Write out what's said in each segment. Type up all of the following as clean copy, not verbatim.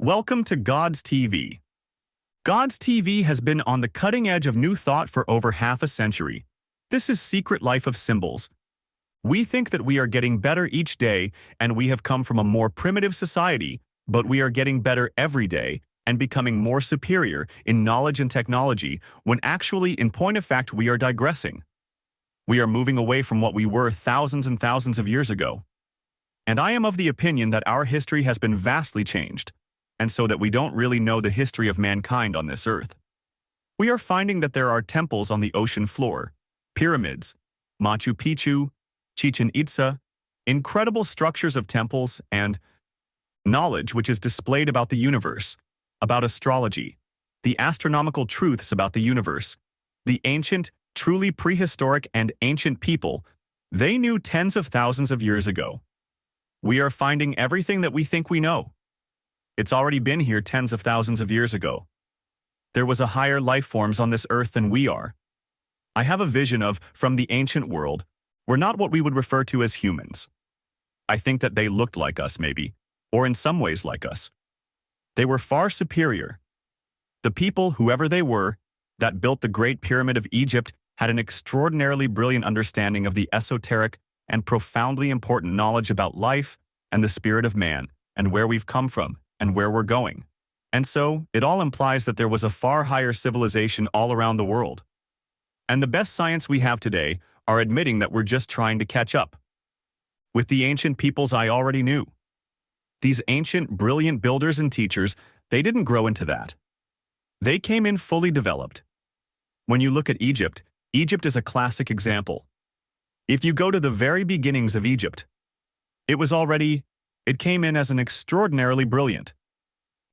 Welcome to God's TV. God's TV has been on the cutting edge of new thought for over half a century. This is Secret Life of Symbols. We think that we are getting better each day and we have come from a more primitive society, but we are getting better every day and becoming more superior in knowledge and technology when actually, in point of fact, we are digressing. We are moving away from what we were thousands and thousands of years ago. And I am of the opinion that our history has been vastly changed, and so that we don't really know the history of mankind on this earth. We are finding that there are temples on the ocean floor, pyramids, Machu Picchu, Chichen Itza, incredible structures of temples, and knowledge which is displayed about the universe, about astrology, the astronomical truths about the universe. The ancient, truly prehistoric and ancient people, they knew tens of thousands of years ago. We are finding everything that we think we know. It's already been here tens of thousands of years ago. There was a higher life forms on this earth than we are. I have a vision of, from the ancient world, we're not what we would refer to as humans. I think that they looked like us, maybe, or in some ways like us. They were far superior. The people, whoever they were, that built the Great Pyramid of Egypt had an extraordinarily brilliant understanding of the esoteric and profoundly important knowledge about life and the spirit of man, and where we've come from, and where we're going. And so, it all implies that there was a far higher civilization all around the world. And the best science we have today are admitting that we're just trying to catch up. With the ancient peoples I already knew. These ancient, brilliant builders and teachers, they didn't grow into that. They came in fully developed. When you look at Egypt, Egypt is a classic example. If you go to the very beginnings of Egypt, it came in as an extraordinarily brilliant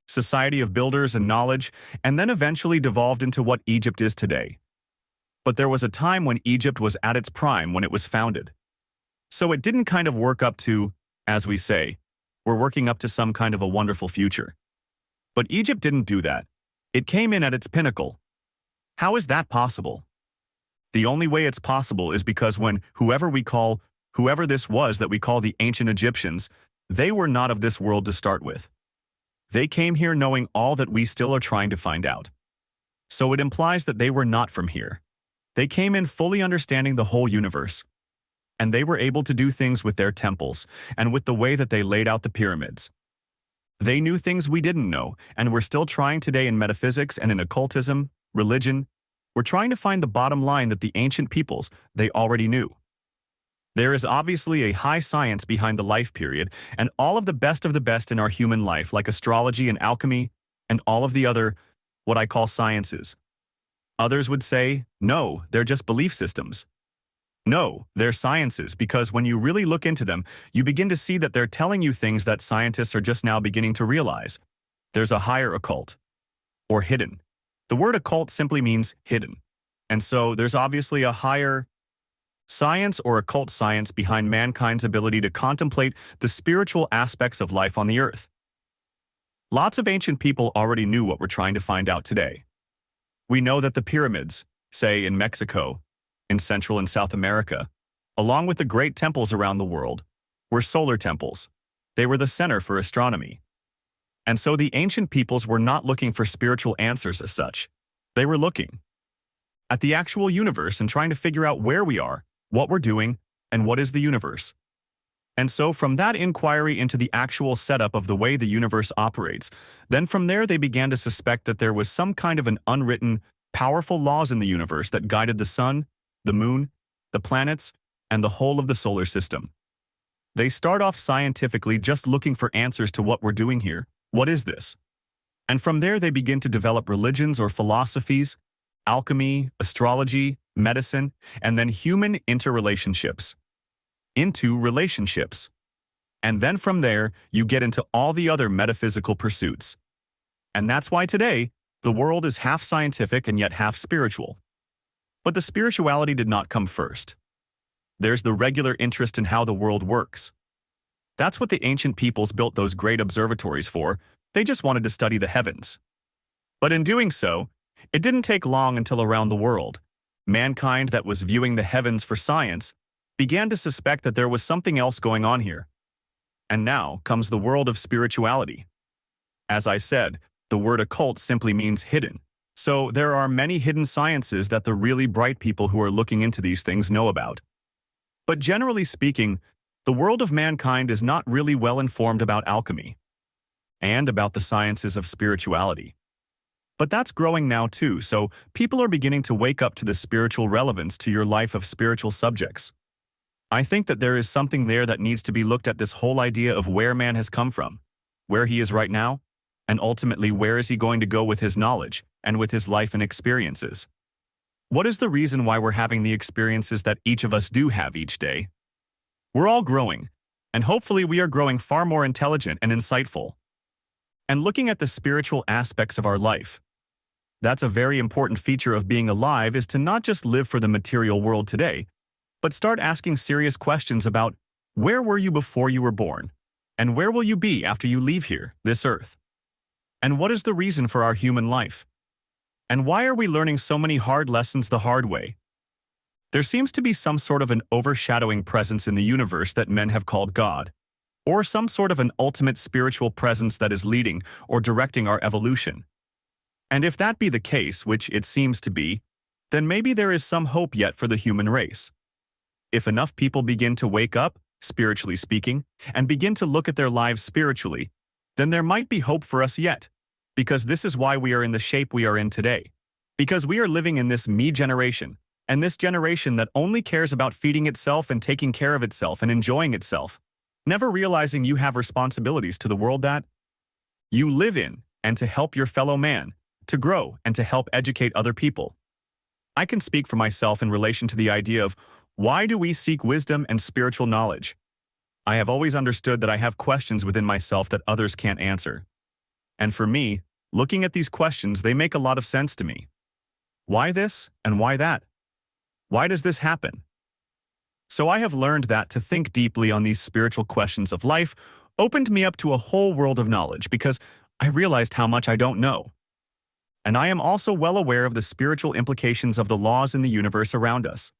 society of builders and knowledge, and then eventually devolved into what Egypt is today. But there was a time when Egypt was at its prime when it was founded. So it didn't kind of work up to, as we say, we're working up to some kind of a wonderful future. But Egypt didn't do that. It came in at its pinnacle. How is that possible? The only way it's possible is because when whoever this was that we call the ancient Egyptians, they were not of this world to start with. They came here knowing all that we still are trying to find out. So it implies that they were not from here. They came in fully understanding the whole universe. And they were able to do things with their temples and with the way that they laid out the pyramids. They knew things we didn't know, and we're still trying today in metaphysics and in occultism, religion. We're trying to find the bottom line that the ancient peoples, they already knew. There is obviously a high science behind the life period and all of the best in our human life, like astrology and alchemy and all of the other, what I call sciences. Others would say, no, they're just belief systems. No, they're sciences, because when you really look into them, you begin to see that they're telling you things that scientists are just now beginning to realize. There's a higher occult, or hidden. The word occult simply means hidden. And so there's obviously a higher science or occult science behind mankind's ability to contemplate the spiritual aspects of life on the earth. Lots of ancient people already knew what we're trying to find out today. We know that the pyramids, say in Mexico, in Central and South America, along with the great temples around the world, were solar temples. They were the center for astronomy. And so the ancient peoples were not looking for spiritual answers as such. They were looking at the actual universe and trying to figure out where we are, what we're doing, and what is the universe. And so from that inquiry into the actual setup of the way the universe operates, then from there they began to suspect that there was some kind of an unwritten, powerful laws in the universe that guided the sun, the moon, the planets, and the whole of the solar system. They start off scientifically just looking for answers to what we're doing here. What is this? And from there they begin to develop religions or philosophies, alchemy, astrology, medicine, and then human interrelationships. Into relationships. And then from there, you get into all the other metaphysical pursuits. And that's why today, the world is half scientific and yet half spiritual. But the spirituality did not come first. There's the regular interest in how the world works. That's what the ancient peoples built those great observatories for. They just wanted to study the heavens. But in doing so, it didn't take long until around the world, mankind that was viewing the heavens for science began to suspect that there was something else going on here. And now comes the world of spirituality. As I said, the word occult simply means hidden. So there are many hidden sciences that the really bright people who are looking into these things know about. But generally speaking, the world of mankind is not really well informed about alchemy and about the sciences of spirituality. But that's growing now too, so people are beginning to wake up to the spiritual relevance to your life of spiritual subjects. I think that there is something there that needs to be looked at, this whole idea of where man has come from, where he is right now, and ultimately where is he going to go with his knowledge and with his life and experiences. What is the reason why we're having the experiences that each of us do have each day? We're all growing, and hopefully we are growing far more intelligent and insightful. And looking at the spiritual aspects of our life, that's a very important feature of being alive, is to not just live for the material world today, but start asking serious questions about where were you before you were born, and where will you be after you leave here, this earth? And what is the reason for our human life? And why are we learning so many hard lessons the hard way? There seems to be some sort of an overshadowing presence in the universe that men have called God, or some sort of an ultimate spiritual presence that is leading or directing our evolution. And if that be the case, which it seems to be, then maybe there is some hope yet for the human race. If enough people begin to wake up, spiritually speaking, and begin to look at their lives spiritually, then there might be hope for us yet, because this is why we are in the shape we are in today. Because we are living in this me generation, and this generation that only cares about feeding itself and taking care of itself and enjoying itself, never realizing you have responsibilities to the world that you live in, and to help your fellow man, to grow and to help educate other people. I can speak for myself in relation to the idea of why do we seek wisdom and spiritual knowledge? I have always understood that I have questions within myself that others can't answer. And for me, looking at these questions, they make a lot of sense to me. Why this and why that? Why does this happen? So I have learned that to think deeply on these spiritual questions of life opened me up to a whole world of knowledge, because I realized how much I don't know. And I am also well aware of the spiritual implications of the laws in the universe around us.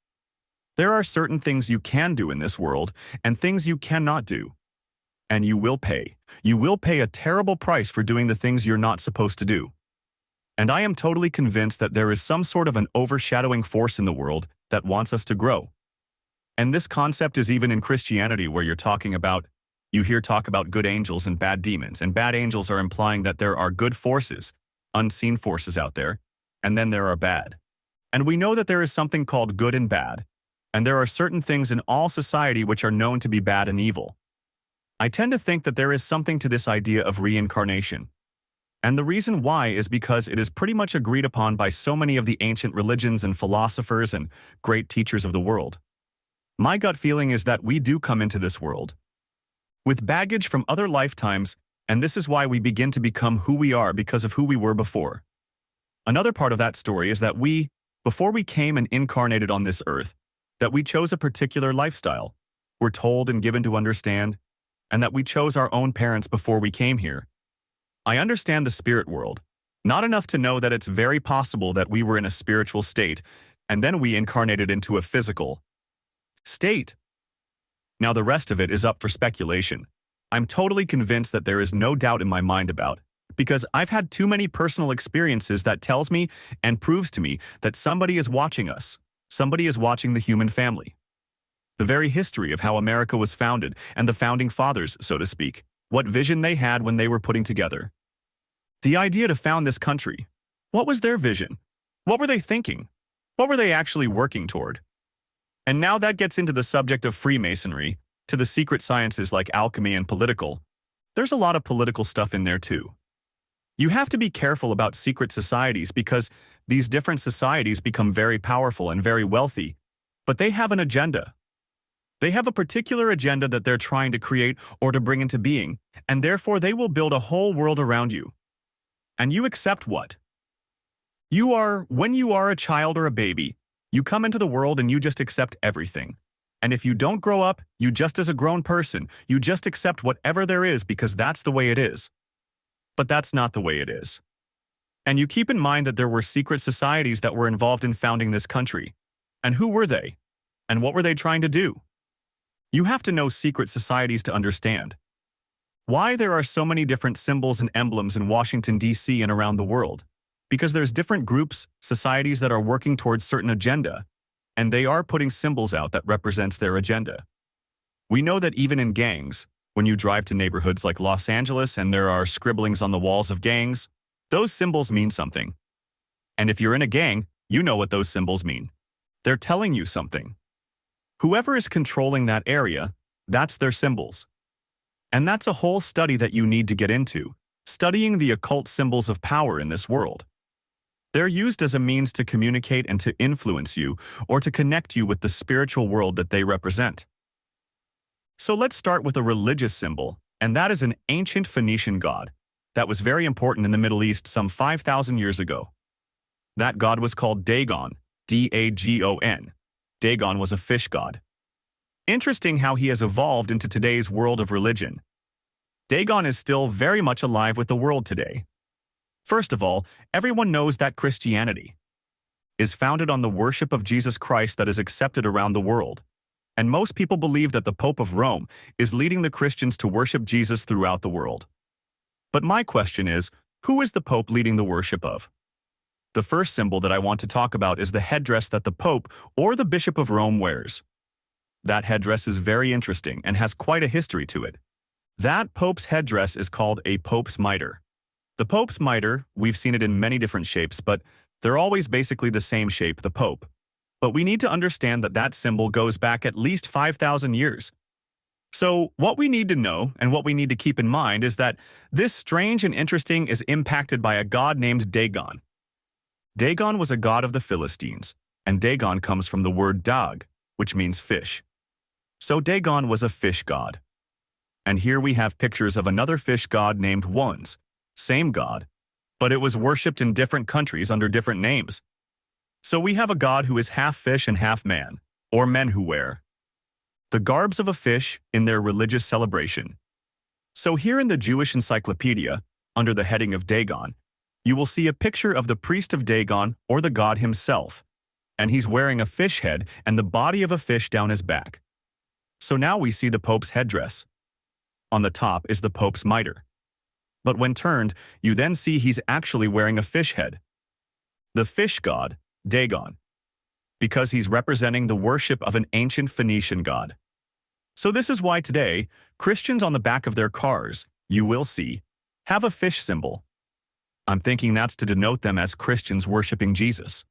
There are certain things you can do in this world and things you cannot do. And you will pay. You will pay a terrible price for doing the things you're not supposed to do. And I am totally convinced that there is some sort of an overshadowing force in the world that wants us to grow. And this concept is even in Christianity, where you hear talk about good angels and bad demons, and bad angels are implying that there are good forces, unseen forces out there, and then there are bad. And we know that there is something called good and bad, and there are certain things in all society which are known to be bad and evil. I tend to think that there is something to this idea of reincarnation. And the reason why is because it is pretty much agreed upon by so many of the ancient religions and philosophers and great teachers of the world. My gut feeling is that we do come into this world with baggage from other lifetimes, and this is why we begin to become who we are because of who we were before. Another part of that story is that before we came and incarnated on this earth, that we chose a particular lifestyle, were told and given to understand, and that we chose our own parents before we came here. I understand the spirit world, not enough to know that it's very possible that we were in a spiritual state, and then we incarnated into a physical state. Now the rest of it is up for speculation. I'm totally convinced that there is no doubt in my mind about, because I've had too many personal experiences that tells me and proves to me that somebody is watching us. Somebody is watching the human family. The very history of how America was founded and the founding fathers, so to speak, what vision they had when they were putting together the idea to found this country. What was their vision? What were they thinking? What were they actually working toward? And now that gets into the subject of Freemasonry, to the secret sciences like alchemy and political. There's a lot of political stuff in there too. You have to be careful about secret societies, because these different societies become very powerful and very wealthy, but they have an agenda. They have a particular agenda that they're trying to create or to bring into being, and therefore they will build a whole world around you. And you accept what you are. When you are a child or a baby, you come into the world and you just accept everything. And if you don't grow up, you just as a grown person, you just accept whatever there is because that's the way it is. But that's not the way it is. And you keep in mind that there were secret societies that were involved in founding this country. And who were they? And what were they trying to do? You have to know secret societies to understand. Why there are so many different symbols and emblems in Washington, D.C. and around the world? Because there's different groups, societies that are working towards certain agenda, and they are putting symbols out that represents their agenda. We know that even in gangs, when you drive to neighborhoods like Los Angeles and there are scribblings on the walls of gangs, those symbols mean something. And if you're in a gang, you know what those symbols mean. They're telling you something. Whoever is controlling that area, that's their symbols. And that's a whole study that you need to get into, studying the occult symbols of power in this world. They're used as a means to communicate and to influence you or to connect you with the spiritual world that they represent. So let's start with a religious symbol, and that is an ancient Phoenician god that was very important in the Middle East some 5,000 years ago. That god was called Dagon, D-A-G-O-N. Dagon was a fish god. Interesting how he has evolved into today's world of religion. Dagon is still very much alive with the world today. First of all, everyone knows that Christianity is founded on the worship of Jesus Christ that is accepted around the world. And most people believe that the Pope of Rome is leading the Christians to worship Jesus throughout the world. But my question is, who is the Pope leading the worship of? The first symbol that I want to talk about is the headdress that the Pope or the Bishop of Rome wears. That headdress is very interesting and has quite a history to it. That Pope's headdress is called a Pope's mitre. The Pope's mitre, we've seen it in many different shapes, but they're always basically the same shape, the Pope. But we need to understand that that symbol goes back at least 5,000 years. So what we need to know and what we need to keep in mind is that this strange and interesting is impacted by a god named Dagon. Dagon was a god of the Philistines, and Dagon comes from the word dag, which means fish. So Dagon was a fish god. And here we have pictures of another fish god named Ones, same god, but it was worshipped in different countries under different names. So we have a god who is half fish and half man, or men who wear the garbs of a fish in their religious celebration. So here in the Jewish Encyclopedia, under the heading of Dagon, you will see a picture of the priest of Dagon or the god himself, and he's wearing a fish head and the body of a fish down his back. So now we see the Pope's headdress. On the top is the Pope's mitre. But when turned, you then see he's actually wearing a fish head. The fish god, Dagon, because he's representing the worship of an ancient Phoenician god. So this is why today, Christians on the back of their cars, you will see, have a fish symbol. I'm thinking that's to denote them as Christians worshiping Jesus.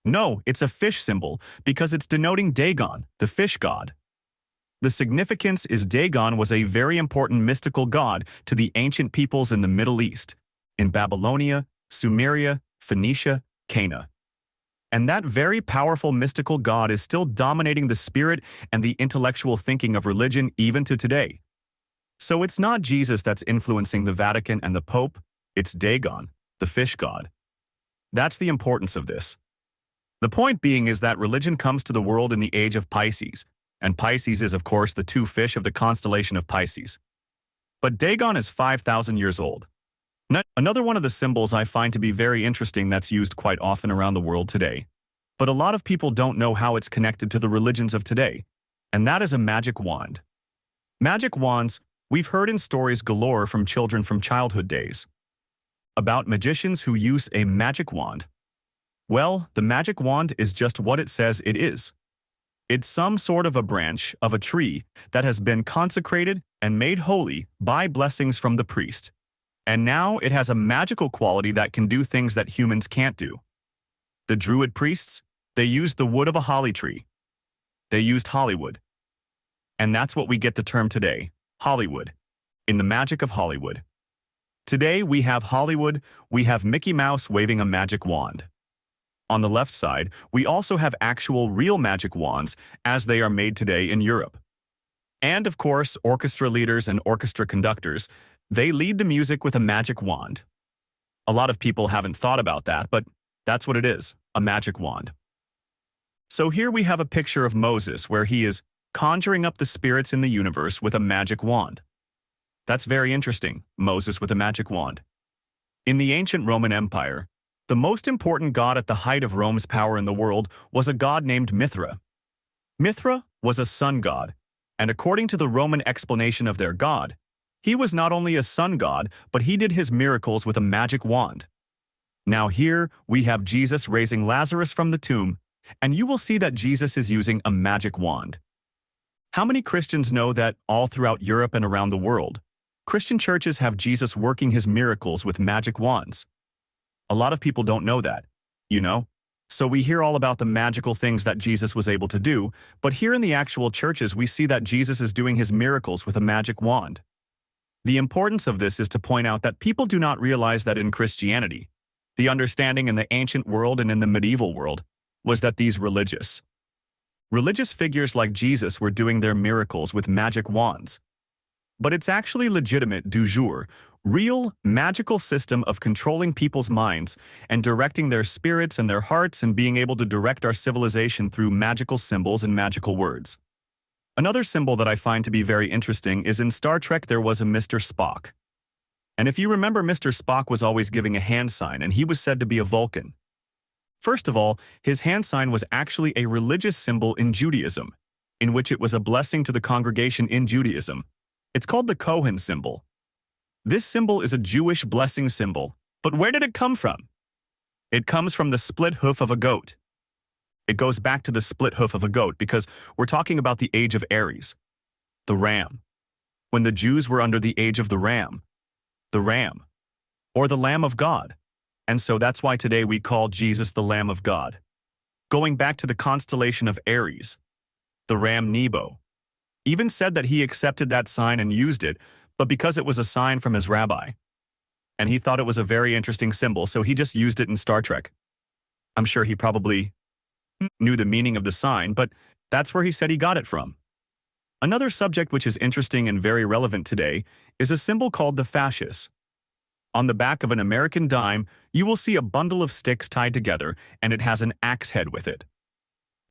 No, it's a fish symbol because it's denoting Dagon, the fish god. The significance is Dagon was a very important mystical god to the ancient peoples in the Middle East, in Babylonia, Sumeria, Phoenicia, Cana. And that very powerful mystical god is still dominating the spirit and the intellectual thinking of religion even to today. So it's not Jesus that's influencing the Vatican and the Pope, it's Dagon, the fish god. That's the importance of this. The point being is that religion comes to the world in the age of Pisces, and Pisces is of course the two fish of the constellation of Pisces. But Dagon is 5,000 years old. Another one of the symbols I find to be very interesting that's used quite often around the world today, but a lot of people don't know how it's connected to the religions of today, and that is a magic wand. Magic wands, we've heard in stories galore from children from childhood days about magicians who use a magic wand. Well, the magic wand is just what it says it is. It's some sort of a branch of a tree that has been consecrated and made holy by blessings from the priest. And now it has a magical quality that can do things that humans can't do. The Druid priests, they used the wood of a holly tree. They used Hollywood. And that's what we get the term today, Hollywood, in the magic of Hollywood. Today we have Hollywood, we have Mickey Mouse waving a magic wand. On the left side, we also have actual real magic wands as they are made today in Europe. And of course, orchestra leaders and orchestra conductors, they lead the music with a magic wand. A lot of people haven't thought about that, but that's what it is, a magic wand. So here we have a picture of Moses where he is conjuring up the spirits in the universe with a magic wand. That's very interesting, Moses with a magic wand. In the ancient Roman Empire, the most important god at the height of Rome's power in the world was a god named Mithra. Mithra was a sun god, and according to the Roman explanation of their god, He was not only a sun god, but he did his miracles with a magic wand. Now here we have Jesus raising Lazarus from the tomb, and you will see that Jesus is using a magic wand. How many Christians know that all throughout Europe and around the world, Christian churches have Jesus working his miracles with magic wands? A lot of people don't know that, you know? So we hear all about the magical things that Jesus was able to do, but here in the actual churches we see that Jesus is doing his miracles with a magic wand. The importance of this is to point out that people do not realize that in Christianity, the understanding in the ancient world and in the medieval world was that these religious figures like Jesus were doing their miracles with magic wands. But it's actually legitimate du jour, real, magical system of controlling people's minds and directing their spirits and their hearts and being able to direct our civilization through magical symbols and magical words. Another symbol that I find to be very interesting is in Star Trek there was a Mr. Spock. And if you remember, Mr. Spock was always giving a hand sign, and he was said to be a Vulcan. First of all, his hand sign was actually a religious symbol in Judaism, in which it was a blessing to the congregation in Judaism. It's called the Kohen symbol. This symbol is a Jewish blessing symbol, but where did it come from? It comes from the split hoof of a goat. It goes back to the split hoof of a goat because we're talking about the age of Aries, the ram. When the Jews were under the age of the ram, or the Lamb of God. And so that's why today we call Jesus the Lamb of God. Going back to the constellation of Aries, the ram Nebo even said that he accepted that sign and used it, but because it was a sign from his rabbi. And he thought it was a very interesting symbol, so he just used it in Star Trek. I'm sure he probably knew the meaning of the sign, but that's where he said he got it from. Another subject which is interesting and very relevant today is a symbol called the fasces. On the back of an American dime, you will see a bundle of sticks tied together, and it has an axe head with it.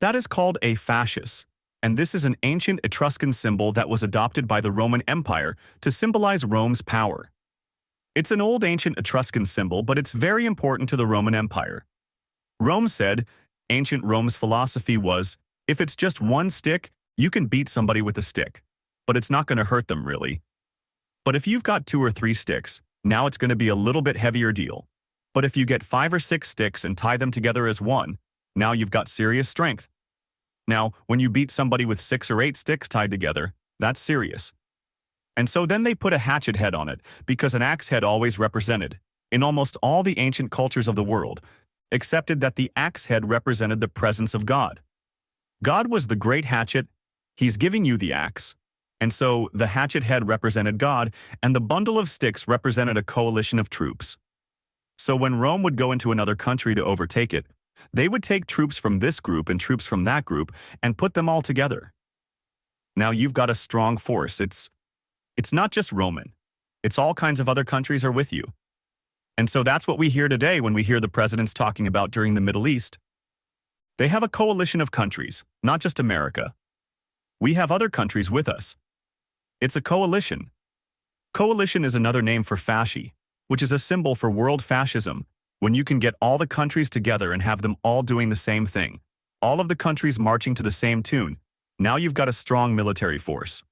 That is called a fasces, and this is an ancient Etruscan symbol that was adopted by the Roman Empire to symbolize Rome's power. It's an old ancient Etruscan symbol, but it's very important to the Roman Empire. Rome said, ancient Rome's philosophy was, if it's just one stick, you can beat somebody with a stick, but it's not going to hurt them really. But if you've got 2 or 3 sticks, now it's going to be a little bit heavier deal. But if you get 5 or 6 sticks and tie them together as one, now you've got serious strength. Now, when you beat somebody with 6 or 8 sticks tied together, that's serious. And so then they put a hatchet head on it, because an axe head always represented, in almost all the ancient cultures of the world, accepted that the axe head represented the presence of God. God was the great hatchet. He's giving you the axe. And so the hatchet head represented God, and the bundle of sticks represented a coalition of troops. So when Rome would go into another country to overtake it, they would take troops from this group and troops from that group and put them all together. Now you've got a strong force. It's not just Roman. It's all kinds of other countries are with you. And so that's what we hear today when we hear the presidents talking about during the Middle East. They have a coalition of countries, not just America. We have other countries with us. It's a coalition. Coalition is another name for fasci, which is a symbol for world fascism, when you can get all the countries together and have them all doing the same thing, all of the countries marching to the same tune. Now you've got a strong military force.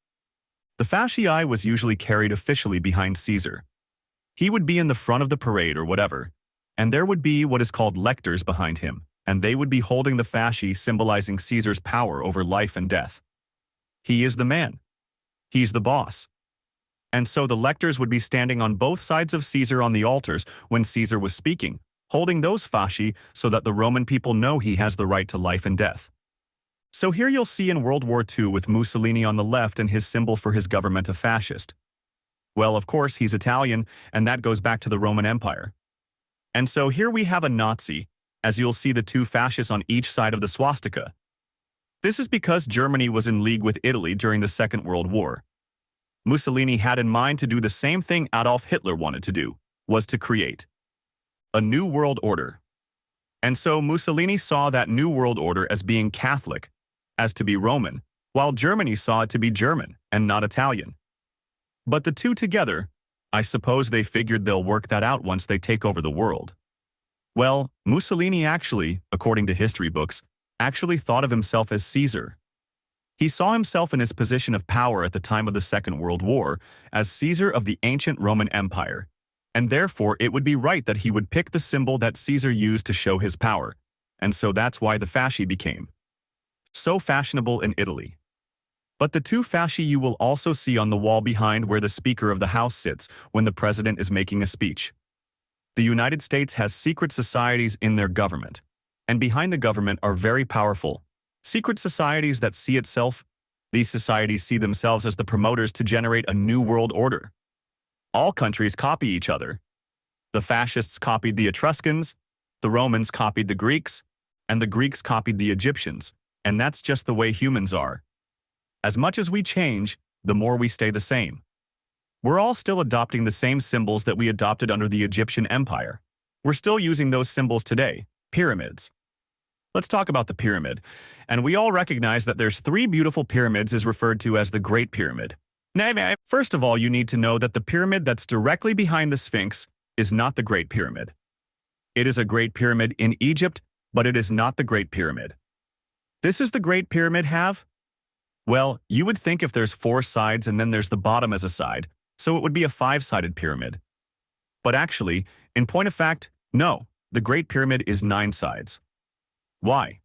The fascii was usually carried officially behind Caesar. He would be in the front of the parade or whatever, and there would be what is called lectors behind him, and they would be holding the fasci symbolizing Caesar's power over life and death. He is the man. He's the boss. And so the lectors would be standing on both sides of Caesar on the altars when Caesar was speaking, holding those fasci so that the Roman people know he has the right to life and death. So here you'll see in World War II with Mussolini on the left and his symbol for his government a fascist. Well, of course, he's Italian, and that goes back to the Roman Empire. And so here we have a Nazi, as you'll see the 2 fascists on each side of the swastika. This is because Germany was in league with Italy during the Second World War. Mussolini had in mind to do the same thing Adolf Hitler wanted to do, was to create a new world order. And so Mussolini saw that new world order as being Catholic, as to be Roman, while Germany saw it to be German and not Italian. But the two together, I suppose they figured they'll work that out once they take over the world. Well, Mussolini actually, according to history books, actually thought of himself as Caesar. He saw himself in his position of power at the time of the Second World War as Caesar of the ancient Roman Empire, and therefore it would be right that he would pick the symbol that Caesar used to show his power, and so that's why the fasci became so fashionable in Italy. But the two fasci you will also see on the wall behind where the Speaker of the House sits when the President is making a speech. The United States has secret societies in their government, and behind the government are very powerful secret societies that see itself. These societies see themselves as the promoters to generate a new world order. All countries copy each other. The fascists copied the Etruscans, the Romans copied the Greeks, and the Greeks copied the Egyptians, and that's just the way humans are. As much as we change, the more we stay the same. We're all still adopting the same symbols that we adopted under the Egyptian Empire. We're still using those symbols today, pyramids. Let's talk about the pyramid, and we all recognize that there's three beautiful pyramids is referred to as the Great Pyramid. Now, first of all, you need to know that the pyramid that's directly behind the Sphinx is not the Great Pyramid. It is a Great Pyramid in Egypt, but it is not the Great Pyramid. This is the Great Pyramid have? Well, you would think if there's four sides and then there's the bottom as a side, so it would be a five-sided pyramid. But actually, in point of fact, no, the Great Pyramid is 9 sides. Why?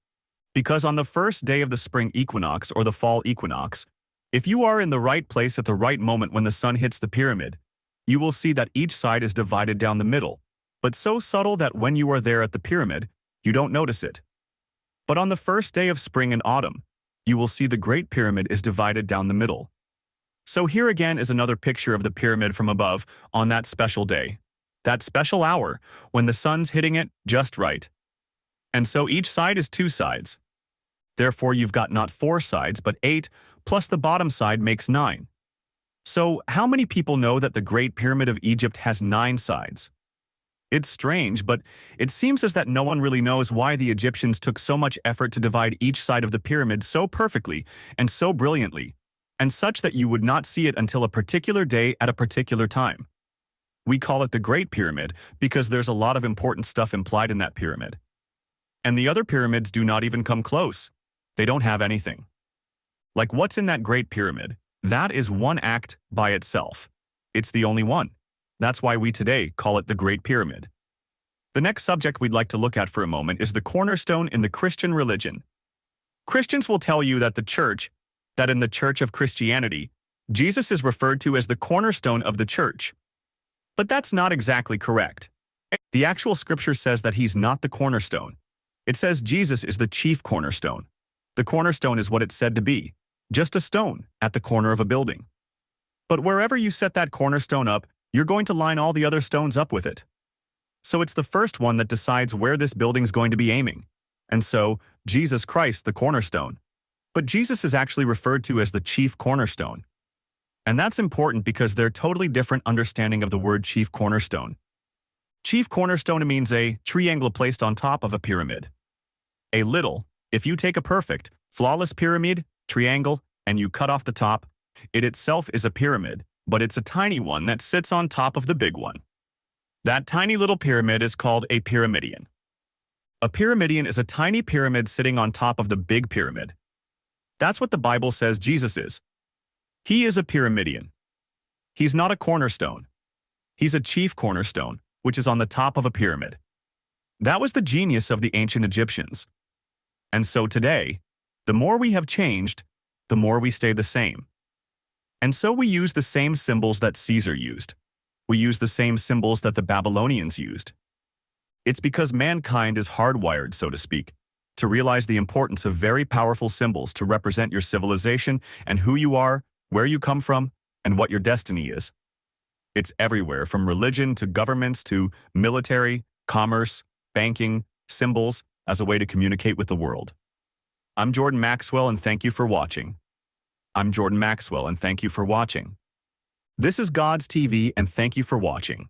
Because on the first day of the spring equinox or the fall equinox, if you are in the right place at the right moment when the sun hits the pyramid, you will see that each side is divided down the middle, but so subtle that when you are there at the pyramid, you don't notice it. But on the first day of spring and autumn, you will see the Great Pyramid is divided down the middle. So here again is another picture of the pyramid from above on that special day, that special hour when the sun's hitting it just right. And so each side is 2 sides. Therefore, you've got not 4 sides, but 8, plus the bottom side makes 9. So how many people know that the Great Pyramid of Egypt has 9 sides? It's strange, but it seems as that no one really knows why the Egyptians took so much effort to divide each side of the pyramid so perfectly and so brilliantly, and such that you would not see it until a particular day at a particular time. We call it the Great Pyramid because there's a lot of important stuff implied in that pyramid. And the other pyramids do not even come close. They don't have anything. Like what's in that Great Pyramid? That is one act by itself. It's the only one. That's why we today call it the Great Pyramid. The next subject we'd like to look at for a moment is the cornerstone in the Christian religion. Christians will tell you that in the Church of Christianity, Jesus is referred to as the cornerstone of the church. But that's not exactly correct. The actual scripture says that he's not the cornerstone. It says Jesus is the chief cornerstone. The cornerstone is what it's said to be, just a stone at the corner of a building. But wherever you set that cornerstone up, you're going to line all the other stones up with it. So it's the first one that decides where this building's going to be aiming. And so, Jesus Christ, the cornerstone. But Jesus is actually referred to as the chief cornerstone. And that's important because they're totally different understanding of the word chief cornerstone. Chief cornerstone means a triangle placed on top of a pyramid. If you take a perfect, flawless pyramid, triangle, and you cut off the top, it itself is a pyramid, but it's a tiny one that sits on top of the big one. That tiny little pyramid is called a pyramidion. A pyramidion is a tiny pyramid sitting on top of the big pyramid. That's what the Bible says Jesus is. He is a pyramidion. He's not a cornerstone. He's a chief cornerstone, which is on the top of a pyramid. That was the genius of the ancient Egyptians. And so today, the more we have changed, the more we stay the same. And so we use the same symbols that Caesar used. We use the same symbols that the Babylonians used. It's because mankind is hardwired, so to speak, to realize the importance of very powerful symbols to represent your civilization and who you are, where you come from, and what your destiny is. It's everywhere, from religion to governments to military, commerce, banking, symbols, as a way to communicate with the world. I'm Jordan Maxwell, and thank you for watching. I'm Jordan Maxwell, and thank you for watching. This is God's TV, and thank you for watching.